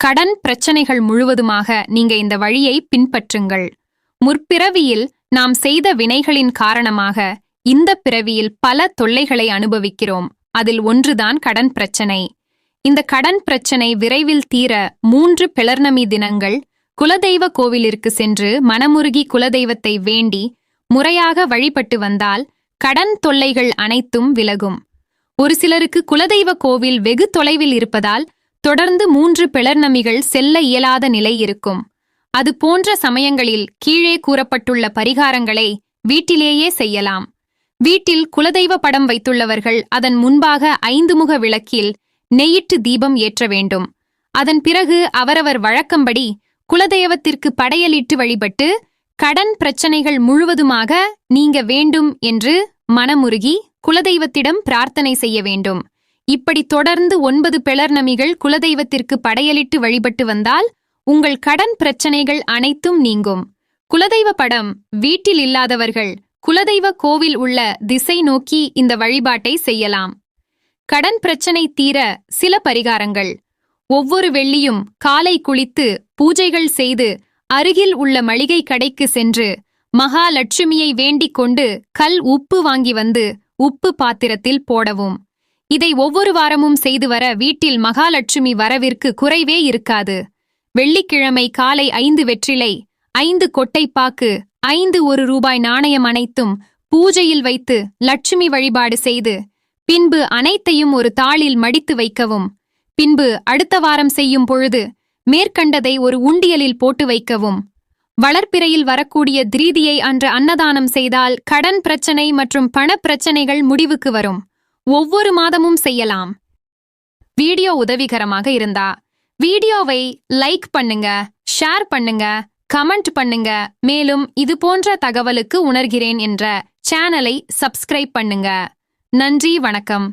கடன் பிரச்சனைகள் முழுவதுமாக நீங்க இந்த வழியை பின்பற்றுங்கள். முற்பிறவியில் நாம் செய்த வினைகளின் காரணமாக இந்த பிறவியில் பல தொல்லைகளை அனுபவிக்கிறோம். அதில் ஒன்றுதான் கடன் பிரச்சனை. இந்த கடன் பிரச்சனை விரைவில் தீர 3 பிளர்ணமி தினங்கள் குலதெய்வ கோவிலிற்கு சென்று மனமுருகி குலதெய்வத்தை வேண்டி முறையாக வழிபட்டு வந்தால் கடன் தொல்லைகள் அனைத்தும் விலகும். ஒரு சிலருக்கு குலதெய்வ கோவில் வெகு தொலைவில் இருப்பதால் தொடர்ந்து 3 பிளர்ணமிகள் செல்ல இயலாத நிலை இருக்கும். அது போன்ற சமயங்களில் கீழே கூறப்பட்டுள்ள பரிகாரங்களை வீட்டிலேயே செய்யலாம். வீட்டில் குலதெய்வ படம் வைத்துள்ளவர்கள் அதன் முன்பாக 5 முக விளக்கில் நெய்யிட்டு தீபம் ஏற்ற வேண்டும். அதன் பிறகு அவரவர் வழக்கம்படி குலதெய்வத்திற்கு படையலிட்டு வழிபட்டு கடன் பிரச்சனைகள் முழுவதுமாக நீங்க வேண்டும் என்று மனமுருகி குலதெய்வத்திடம் பிரார்த்தனை செய்ய வேண்டும். இப்படி தொடர்ந்து 9 பிளர்ணமிகள் குலதெய்வத்திற்கு படையலிட்டு வழிபட்டு வந்தால் உங்கள் கடன் பிரச்சனைகள் அனைத்தும் நீங்கும். குலதெய்வ படம் வீட்டில் இல்லாதவர்கள் குலதெய்வ கோவில் உள்ள திசை நோக்கி இந்த வழிபாட்டை செய்யலாம். கடன் பிரச்சனை தீர சில பரிகாரங்கள். ஒவ்வொரு வெள்ளியும் காலை குளித்து பூஜைகள் செய்து அருகில் உள்ள மளிகை கடைக்கு சென்று மகாலட்சுமியை வேண்டிக் கொண்டு கல் உப்பு வாங்கி வந்து உப்பு பாத்திரத்தில் போடவும். இதை ஒவ்வொரு வாரமும் செய்து வர வீட்டில் மகாலட்சுமி வரவிற்கு குறைவே இருக்காது. வெள்ளிக்கிழமை காலை 5 வெற்றிலை, 5 கொட்டைப்பாக்கு, 5 1 நாணயம் அனைத்தும் பூஜையில் வைத்து லட்சுமி வழிபாடு செய்து பின்பு அனைத்தையும் ஒரு தாளில் மடித்து வைக்கவும். பின்பு அடுத்த வாரம் செய்யும் பொழுது மேற்கண்டதை ஒரு உண்டியலில் போட்டு வைக்கவும். வளர்ப்பிறையில் வரக்கூடிய திரீதியை அன்று அன்னதானம் செய்தால் கடன் பிரச்சனை மற்றும் பணப்பிரச்சனைகள் முடிவுக்கு வரும். ஒவ்வொரு மாதமும் செய்யலாம். வீடியோ உதவிகரமாக இருந்தா வீடியோவை லைக் பண்ணுங்க, ஷேர் பண்ணுங்க, கமெண்ட் பண்ணுங்க. மேலும் இது போன்ற தகவலுக்கு உணர்கிறேன் என்ற சேனலை சப்ஸ்கிரைப் பண்ணுங்க. நன்றி, வணக்கம்.